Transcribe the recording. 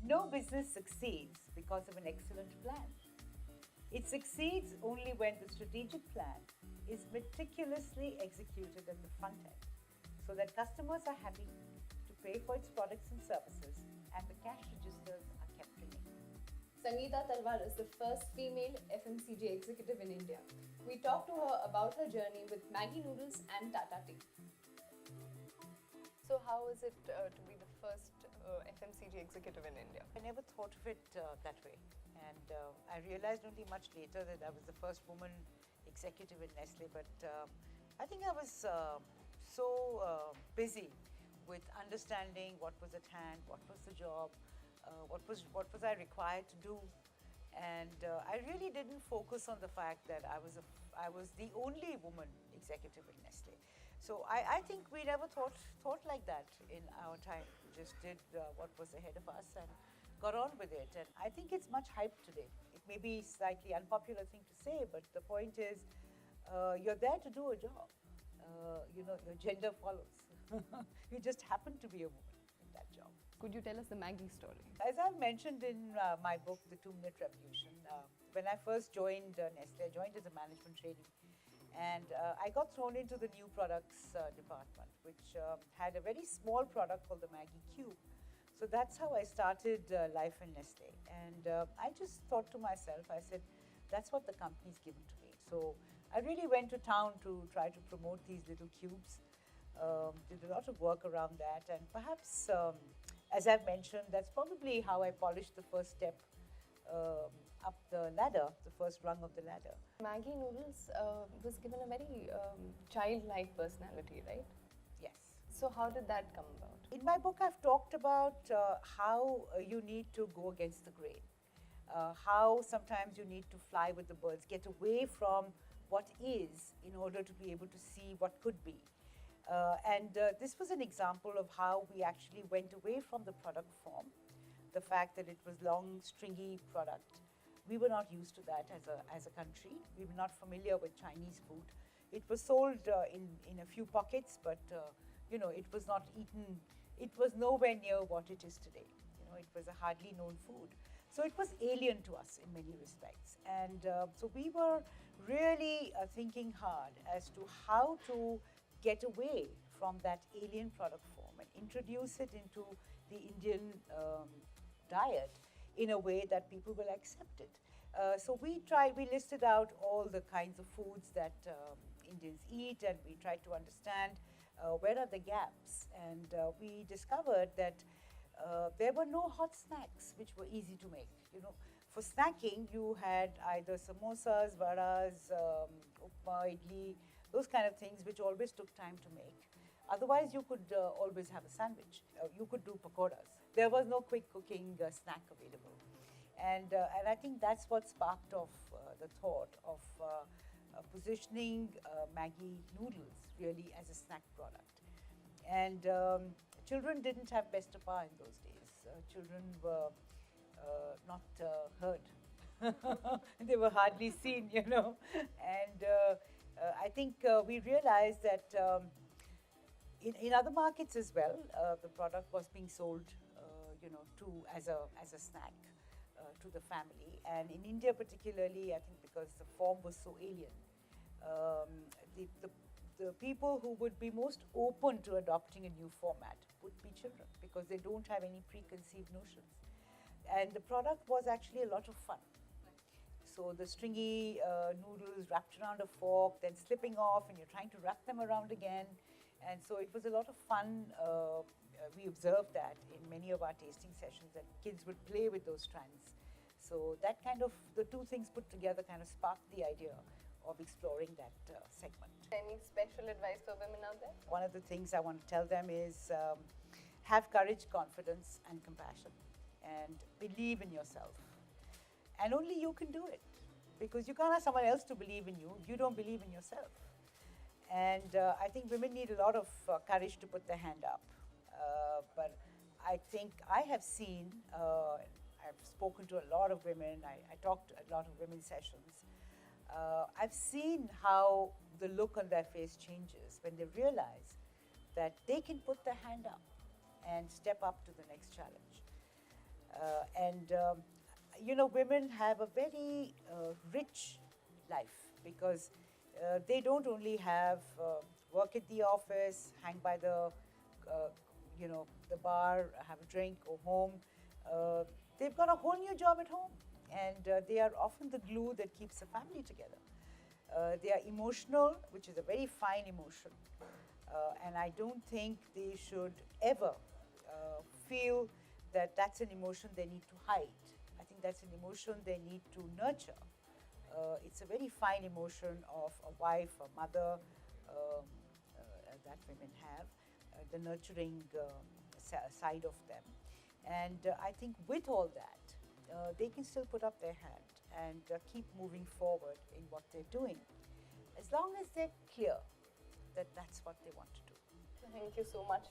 No business succeeds because of an excellent plan. It succeeds only when the strategic plan is meticulously executed at the front end so that customers are happy to pay for its products and services and the cash registers are kept ringing. Sangeeta Talwar is the first female FMCG executive in India. We talked to her about her journey with Maggi Noodles and Tata Tea. So how is it to be the first FMCG executive in India? I never thought of it that way. And I realized only much later that I was the first woman executive in Nestle. But I think I was busy with understanding what was at hand, what was the job, what was I required to do. And I really didn't focus on the fact that I was the only woman executive in Nestle. So I think we never thought like that in our time. We just did what was ahead of us and got on with it. And I think it's much hyped today. It may be slightly unpopular thing to say, but the point is, you're there to do a job. Your gender follows. You just happen to be a woman in that job. Could you tell us the Maggi story? As I've mentioned in my book, The 2-Minute Revolution, when I first joined Nestle, I joined as a management trainee. And I got thrown into the new products department, which had a very small product called the Maggi Cube. So that's how I started life in Nestle. And I just thought to myself, I said, that's what the company's given to me. So I really went to town to try to promote these little cubes. Did a lot of work around that. And perhaps, as I've mentioned, that's probably how I polished the first step up the ladder, the first rung of the ladder. Maggi Noodles was given a very childlike personality, right? Yes. So how did that come about? In my book, I've talked about how you need to go against the grain, how sometimes you need to fly with the birds, get away from what is in order to be able to see what could be. And this was an example of how we actually went away from the product form, the fact that it was long, stringy product. We were not used to that as a country. We were not familiar with Chinese food. It was sold in a few pockets, but it was not eaten. It was nowhere near what it is today. It was a hardly known food. So it was alien to us in many respects. And so we were really thinking hard as to how to get away from that alien product form and introduce it into the Indian diet in a way that people will accept it. So we listed out all the kinds of foods that Indians eat, and we tried to understand where are the gaps. And we discovered that there were no hot snacks which were easy to make. For snacking, you had either samosas, vadas, upma, idli, those kind of things which always took time to make. Otherwise, you could always have a sandwich. You could do pakoras. There was no quick cooking snack available. And I think that's what sparked off the thought of positioning Maggi noodles really as a snack product. And children didn't have best of in those days. Children were not heard. They were hardly seen, And I think we realized that in other markets as well, the product was being sold, as a snack to the family. And in India particularly, I think because the form was so alien, the people who would be most open to adopting a new format would be children because they don't have any preconceived notions. And the product was actually a lot of fun. So the stringy noodles wrapped around a fork, then slipping off, and you're trying to wrap them around again. And so it was a lot of fun. We observed that in many of our tasting sessions, that kids would play with those strands. So that the two things put together kind of sparked the idea of exploring that segment. Any special advice for women out there? One of the things I want to tell them is have courage, confidence, and compassion, and believe in yourself. And only you can do it, because you can't ask someone else to believe in you if you don't believe in yourself. And I think women need a lot of courage to put their hand up. But I think I have seen, I've spoken to a lot of women, I talked to a lot of women's sessions. I've seen how the look on their face changes when they realize that they can put their hand up and step up to the next challenge. And women have a very rich life because they don't only have work at the office, hang by uh, the bar, have a drink, go home. Uh, they've got a whole new job at home, and they are often the glue that keeps the family together. They are emotional, which is a very fine emotion, and I don't think they should ever feel that that's an emotion they need to hide. I think that's an emotion they need to nurture. It's a very fine emotion of a wife, a mother, that women have, the nurturing side of them. And I think with all that, they can still put up their hand and keep moving forward in what they're doing, as long as they're clear that that's what they want to do. Thank you so much.